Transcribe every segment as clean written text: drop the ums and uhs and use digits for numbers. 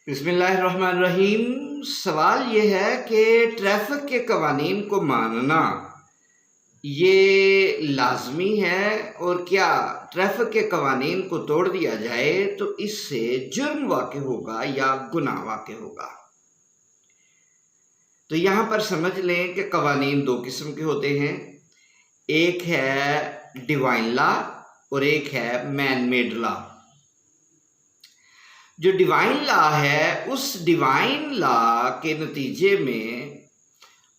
بسم اللہ الرحمن الرحیم۔ سوال یہ ہے کہ ٹریفک کے قوانین کو ماننا یہ لازمی ہے، اور کیا ٹریفک کے قوانین کو توڑ دیا جائے تو اس سے جرم واقع ہوگا یا گناہ واقع ہوگا؟ تو یہاں پر سمجھ لیں کہ قوانین دو قسم کے ہوتے ہیں، ایک ہے ڈیوائن لا اور ایک ہے مین میڈ لا۔ جو ڈیوائن لا ہے، اس ڈیوائن لا کے نتیجے میں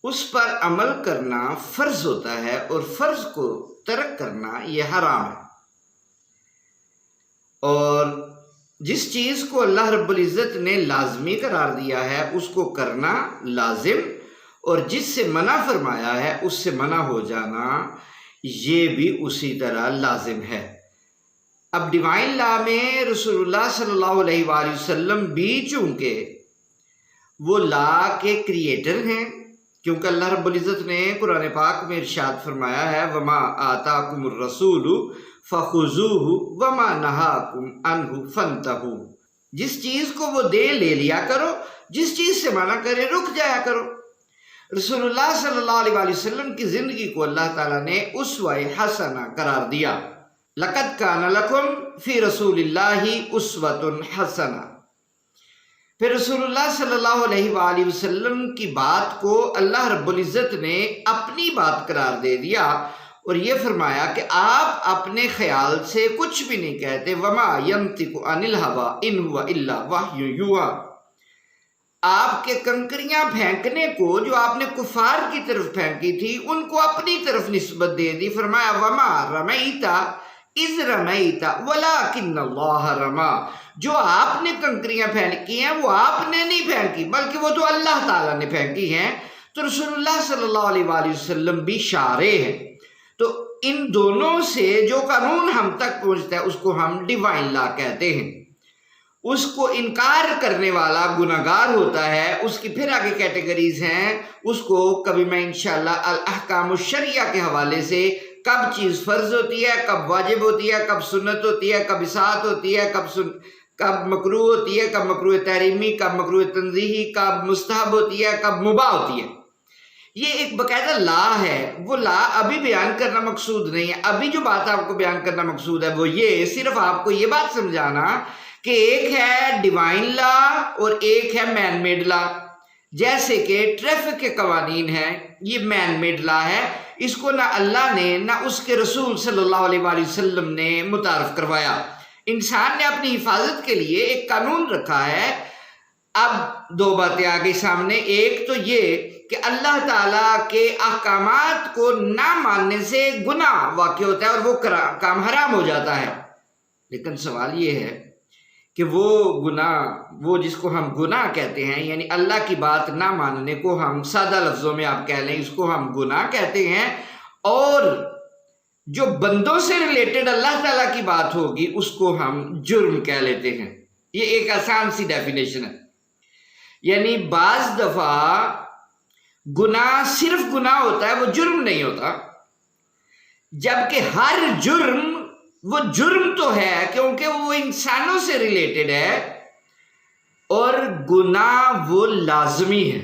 اس پر عمل کرنا فرض ہوتا ہے، اور فرض کو ترک کرنا یہ حرام ہے۔ اور جس چیز کو اللہ رب العزت نے لازمی قرار دیا ہے اس کو کرنا لازم، اور جس سے منع فرمایا ہے اس سے منع ہو جانا یہ بھی اسی طرح لازم ہے۔ اب ڈیوائن لا میں رسول اللہ صلی اللہ علیہ وآلہ وسلم بھی چونکہ وہ لا کے کریٹر ہیں، کیونکہ اللہ رب العزت نے قرآن پاک میں ارشاد فرمایا ہے وَمَا آتَاكُمُ الرَّسُولُ فَخُذُوهُ وَمَا نَهَاكُمْ عَنْهُ فَانْتَهُوا۔ جس چیز کو وہ دے لے لیا کرو، جس چیز سے منع کرے رک جایا کرو۔ رسول اللہ صلی اللہ علیہ وآلہ وسلم کی زندگی کو اللہ تعالیٰ نے اسوہ حسنہ قرار دیا۔ لَقَدْ كَانَ لَكُمْ فِي رَسُولِ اللَّهِ أُسْوَةٌ حَسَنَةٌ۔ پھر رسول اللہ صلی اللہ علیہ وآلہ وسلم کی بات کو اللہ رب العزت نے اپنی بات قرار دے دیا، اور یہ فرمایا کہ آپ اپنے خیال سے کچھ بھی نہیں کہتے، وَمَا يَنْطِقُ عَنِ الْهَوَىٰ إِنْ هُوَ إِلَّا وَحْيٌ يُوحَىٰ۔ آپ کے کنکریاں پھینکنے کو جو آپ نے کفار کی طرف پھینکی تھی ان کو اپنی طرف نسبت دے دی، فرمایا وَمَا رَمَيْتَ اِذْ رَمَيْتَ وَلَٰكِنَّ اللَّهَ رَمَىٰ۔ جو آپ نے کنکریاں پھینکی ہیں وہ آپ نے نہیں پھینکی بلکہ وہ تو اللہ تعالیٰ نے پھینکی ہیں۔ تو رسول اللہ صلی اللہ علیہ وآلہ وسلم بھی شارع ہیں۔ تو ان دونوں سے جو قانون ہم تک پہنچتا ہے اس کو ہم ڈیوائن لا کہتے ہیں۔ اس کو انکار کرنے والا گناہگار ہوتا ہے۔ اس کی پھر آگے کیٹیگریز ہیں، اس کو کبھی میں انشاءاللہ الاحکام الشرعیہ کے حوالے سے کب چیز فرض ہوتی ہے، کب واجب ہوتی ہے، کب سنت ہوتی ہے، کب اطاعت ہوتی ہے، کب مکروہ ہوتی ہے، کب مکروہ تحریمی، کب مکروہ تنزیہی، کب مستحب ہوتی ہے، کب مباح ہوتی ہے۔ یہ ایک باقاعدہ لا ہے۔ وہ لا ابھی بیان کرنا مقصود نہیں ہے۔ ابھی جو بات آپ کو بیان کرنا مقصود ہے وہ یہ صرف آپ کو یہ بات سمجھانا کہ ایک ہے ڈیوائن لا اور ایک ہے مین میڈ لا۔ جیسے کہ ٹریفک کے قوانین ہیں، یہ مین میڈ لا ہے، اس کو نہ اللہ نے نہ اس کے رسول صلی اللہ علیہ وآلہ وسلم نے متعارف کروایا۔ انسان نے اپنی حفاظت کے لیے ایک قانون رکھا ہے۔ اب دو باتیں آگے سامنے، ایک تو یہ کہ اللہ تعالیٰ کے احکامات کو نہ ماننے سے گناہ واقع ہوتا ہے اور وہ کام حرام ہو جاتا ہے۔ لیکن سوال یہ ہے کہ وہ گناہ، وہ جس کو ہم گناہ کہتے ہیں، یعنی اللہ کی بات نہ ماننے کو ہم سادہ لفظوں میں آپ کہہ لیں اس کو ہم گناہ کہتے ہیں، اور جو بندوں سے ریلیٹڈ اللہ تعالیٰ کی بات ہوگی اس کو ہم جرم کہہ لیتے ہیں۔ یہ ایک آسان سی ڈیفینیشن ہے۔ یعنی بعض دفعہ گناہ صرف گناہ ہوتا ہے، وہ جرم نہیں ہوتا، جبکہ ہر جرم وہ جرم تو ہے کیونکہ وہ انسانوں سے ریلیٹڈ ہے، اور گناہ وہ لازمی ہے۔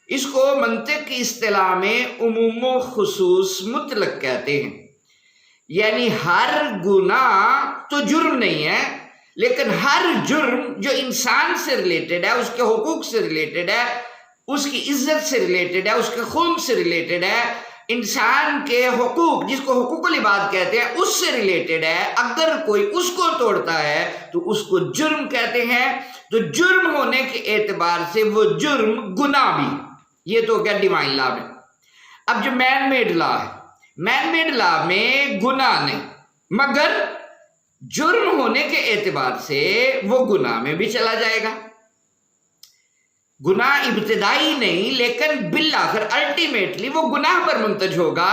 اس کو منطق کی اصطلاح میں عموم و خصوص مطلق کہتے ہیں۔ یعنی ہر گناہ تو جرم نہیں ہے، لیکن ہر جرم جو انسان سے ریلیٹڈ ہے، اس کے حقوق سے ریلیٹڈ ہے، اس کی عزت سے ریلیٹڈ ہے، اس کے خون سے ریلیٹڈ ہے، انسان کے حقوق جس کو حقوق العباد کہتے ہیں اس سے ریلیٹڈ ہے، اگر کوئی اس کو توڑتا ہے تو اس کو جرم کہتے ہیں۔ تو جرم ہونے کے اعتبار سے وہ جرم گناہ بھی، یہ تو کیا ڈیوائن لا میں۔ اب جو مین میڈ لا ہے، مین میڈ لا میں گناہ نہیں، مگر جرم ہونے کے اعتبار سے وہ گناہ میں بھی چلا جائے گا۔ گناہ ابتدائی نہیں لیکن بالآخر الٹیمیٹلی وہ گناہ پر منتج ہوگا۔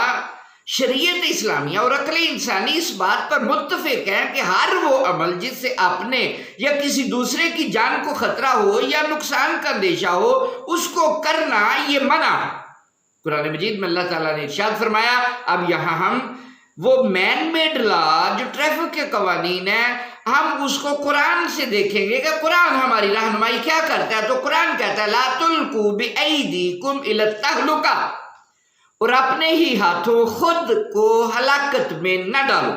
شریعت اسلامیہ اور عقل انسانی اس بات پر متفق ہے کہ ہر وہ عمل جس سے اپنے یا کسی دوسرے کی جان کو خطرہ ہو یا نقصان کا اندیشہ ہو اس کو کرنا یہ منع ہے۔ قرآن مجید میں اللہ تعالیٰ نے ارشاد فرمایا، اب یہاں ہم وہ مین میڈ لا جو ٹریفک کے قوانین ہیں، ہم اس کو قرآن سے دیکھیں گے کہ قرآن ہماری رہنمائی کیا کرتا ہے. تو قرآن کہتا ہے لا تلقوا بأیدیکم الی التہلکہ، اور اپنے ہی ہاتھوں خود کو ہلاکت میں نہ ڈالو.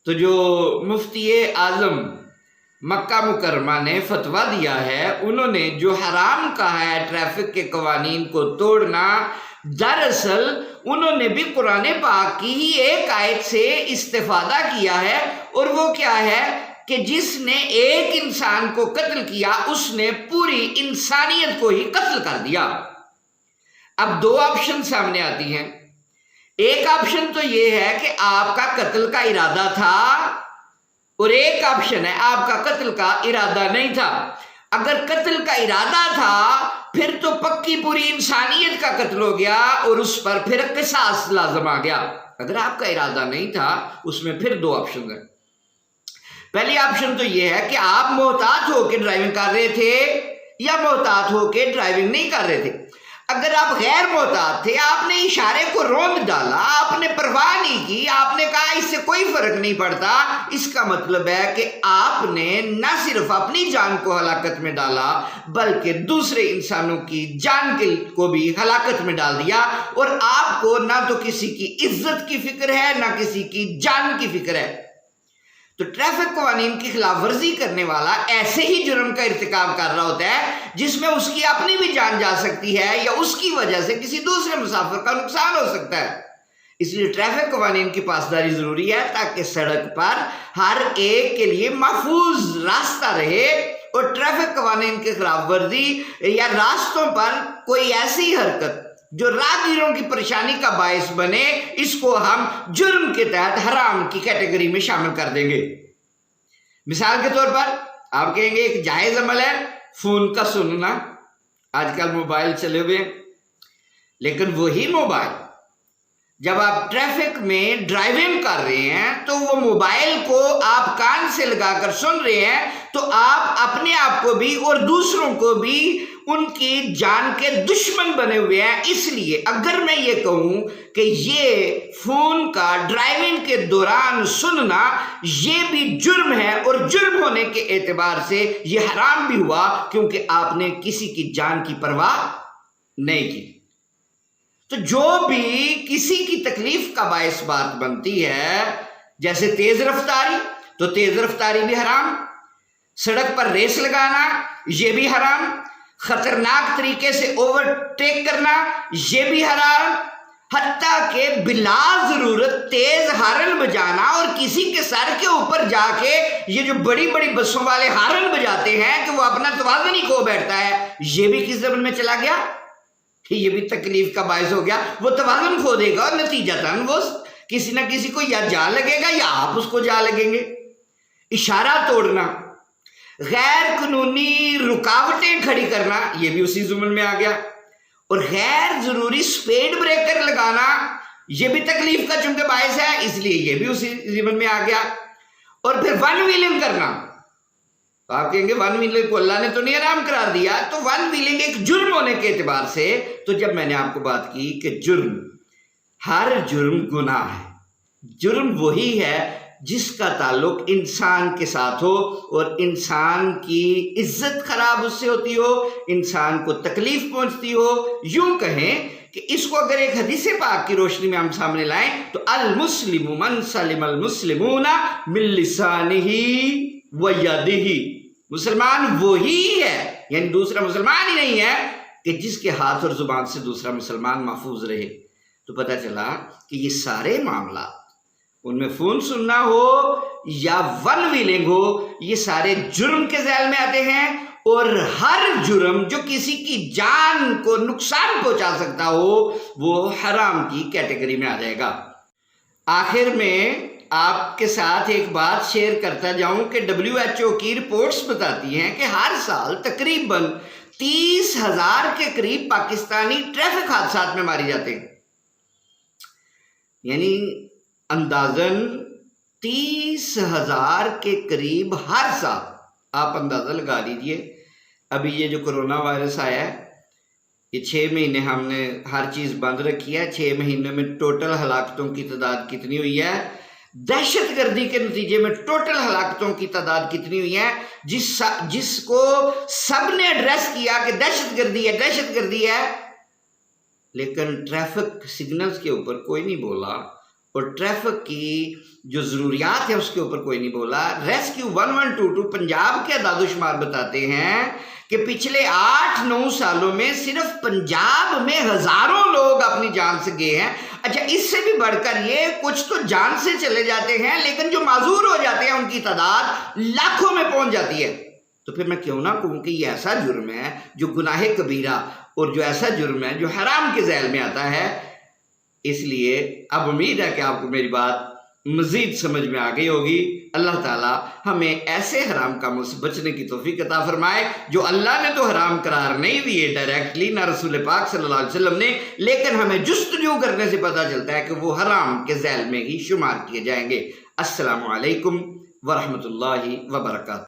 تو جو مفتی اعظم مکہ مکرمہ نے فتویٰ دیا ہے، انہوں نے جو حرام کہا ہے ٹریفک کے قوانین کو توڑنا، دراصل انہوں نے بھی قرآن پاک کی ہی ایک آیت سے استفادہ کیا ہے، اور وہ کیا ہے کہ جس نے ایک انسان کو قتل کیا اس نے پوری انسانیت کو ہی قتل کر دیا. اب دو آپشن سامنے آتی ہیں. ایک آپشن تو یہ ہے کہ آپ کا قتل کا ارادہ تھا، اور ایک آپشن ہے آپ کا قتل کا ارادہ نہیں تھا. اگر قتل کا ارادہ تھا پھر تو پکی پوری انسانیت کا قتل ہو گیا اور اس پر پھر قصاص لازم آ گیا. اگر آپ کا ارادہ نہیں تھا اس میں پھر دو آپشن ہیں. پہلی آپشن تو یہ ہے کہ آپ محتاط ہو کے ڈرائیونگ کر رہے تھے یا محتاط ہو کے ڈرائیونگ نہیں کر رہے تھے. اگر آپ غیر محتاط تھے، آپ نے اشارے کو روند ڈالا، آپ نے پرواہ نہیں کی، آپ نے کہا اس سے کوئی فرق نہیں پڑتا، اس کا مطلب ہے کہ آپ نے نہ صرف اپنی جان کو ہلاکت میں ڈالا بلکہ دوسرے انسانوں کی جان کو بھی ہلاکت میں ڈال دیا. اور آپ کو نہ تو کسی کی عزت کی فکر ہے نہ کسی کی جان کی فکر ہے. تو ٹریفک قوانین کی خلاف ورزی کرنے والا ایسے ہی جرم کا ارتکاب کر رہا ہوتا ہے جس میں اس کی اپنی بھی جان جا سکتی ہے یا اس کی وجہ سے کسی دوسرے مسافر کا نقصان ہو سکتا ہے. اس لیے ٹریفک قوانین کی پاسداری ضروری ہے تاکہ سڑک پر ہر ایک کے لیے محفوظ راستہ رہے، اور ٹریفک قوانین کی خلاف ورزی یا راستوں پر کوئی ایسی حرکت جو راہگیروں کی پریشانی کا باعث بنے، اس کو ہم جرم کے تحت حرام کی کیٹیگری میں شامل کر دیں گے. مثال کے طور پر آپ کہیں گے ایک جائز عمل ہے فون کا سننا. آج کل موبائل چلے ہوئے، لیکن وہی موبائل جب آپ ٹریفک میں ڈرائیونگ کر رہے ہیں تو وہ موبائل کو آپ کان سے لگا کر سن رہے ہیں، تو آپ اپنے آپ کو بھی اور دوسروں کو بھی ان کی جان کے دشمن بنے ہوئے ہیں. اس لیے اگر میں یہ کہوں کہ یہ فون کا ڈرائیونگ کے دوران سننا یہ بھی جرم ہے، اور جرم ہونے کے اعتبار سے یہ حرام بھی ہوا کیونکہ آپ نے کسی کی جان کی پرواہ نہیں کی. تو جو بھی کسی کی تکلیف کا باعث بات بنتی ہے، جیسے تیز رفتاری، تو تیز رفتاری بھی حرام، سڑک پر ریس لگانا یہ بھی حرام، خطرناک طریقے سے اوور ٹیک کرنا یہ بھی حرام، حتیٰ کہ بلا ضرورت تیز ہارن بجانا اور کسی کے سر کے اوپر جا کے یہ جو بڑی بڑی بسوں والے ہارن بجاتے ہیں کہ وہ اپنا توازن ہی کھو بیٹھتا ہے، یہ بھی کس زمن میں چلا گیا کہ یہ بھی تکلیف کا باعث ہو گیا. وہ توازن کھو دے گا اور نتیجتاً وہ کسی نہ کسی کو یا جا لگے گا یا آپ اس کو جا لگیں گے. اشارہ توڑنا، غیر قانونی رکاوٹیں کھڑی کرنا یہ بھی اسی ضمن میں آ گیا، اور غیر ضروری سپیڈ بریکر لگانا یہ بھی تکلیف کا چونکہ باعث ہے، اس لیے یہ بھی اسی ضمن میں آ گیا. اور پھر ون ویلنگ کرنا، تو آپ کہیں گے ون ویلنگ کو اللہ نے تو نہیں حرام قرار دیا. تو ون ویلنگ ایک جرم ہونے کے اعتبار سے، تو جب میں نے آپ کو بات کی کہ جرم، ہر جرم گناہ ہے، جرم وہی ہے جس کا تعلق انسان کے ساتھ ہو اور انسان کی عزت خراب اس سے ہوتی ہو، انسان کو تکلیف پہنچتی ہو. یوں کہیں کہ اس کو اگر ایک حدیث پاک کی روشنی میں ہم سامنے لائیں تو المسلم من سلم المسلمون من لسانہ و یدہ، مسلمان وہی ہے، یعنی دوسرا مسلمان ہی نہیں ہے کہ جس کے ہاتھ اور زبان سے دوسرا مسلمان محفوظ رہے. تو پتہ چلا کہ یہ سارے معاملات، ان میں فون سننا ہو یا ون ویلنگ ہو، یہ سارے جرم کے ذیل میں آتے ہیں، اور ہر جرم جو کسی کی جان کو نقصان پہنچا سکتا ہو وہ حرام کی کیٹیگری میں آ جائے گا. آخر میں آپ کے ساتھ ایک بات شیئر کرتا جاؤں کہ WHO کی رپورٹس بتاتی ہیں کہ ہر سال تقریباً 30,000 کے قریب پاکستانی ٹریفک حادثات میں مارے جاتے ہیں. یعنی اندازاً 30,000 کے قریب ہر سال. آپ اندازہ لگا لیجئے، ابھی یہ جو کرونا وائرس آیا ہے، یہ 6 مہینے ہم نے ہر چیز بند رکھی ہے، 6 مہینے میں ٹوٹل ہلاکتوں کی تعداد کتنی ہوئی ہے؟ دہشت گردی کے نتیجے میں ٹوٹل ہلاکتوں کی تعداد کتنی ہوئی ہے جس کو سب نے ایڈریس کیا کہ دہشت گردی ہے، لیکن ٹریفک سگنلز کے اوپر کوئی نہیں بولا، اور ٹریفک کی جو ضروریات ہیں اس کے اوپر کوئی نہیں بولا۔ ریسکیو 1122 پنجاب کے اعداد و شمار بتاتے ہیں کہ پچھلے 8-9 سالوں میں صرف پنجاب میں ہزاروں لوگ اپنی جان سے گئے ہیں۔ اچھا، اس سے بھی بڑھ کر یہ کچھ تو جان سے چلے جاتے ہیں، لیکن جو معذور ہو جاتے ہیں ان کی تعداد لاکھوں میں پہنچ جاتی ہے۔ تو پھر میں کیوں نہ کہوں کہ یہ ایسا جرم ہے جو گناہ کبیرہ، اور جو ایسا جرم ہے جو حرام کے ذیل میں آتا ہے۔ اس لیے اب امید ہے کہ آپ کو میری بات مزید سمجھ میں آ گئی ہوگی۔ اللہ تعالیٰ ہمیں ایسے حرام کاموں سے بچنے کی توفیق عطا فرمائے جو اللہ نے تو حرام قرار نہیں دیے ڈائریکٹلی، نہ رسول پاک صلی اللہ علیہ وسلم نے، لیکن ہمیں جستجو کرنے سے پتہ چلتا ہے کہ وہ حرام کے ذیل میں ہی شمار کیے جائیں گے۔ السلام علیکم ورحمۃ اللہ وبرکاتہ۔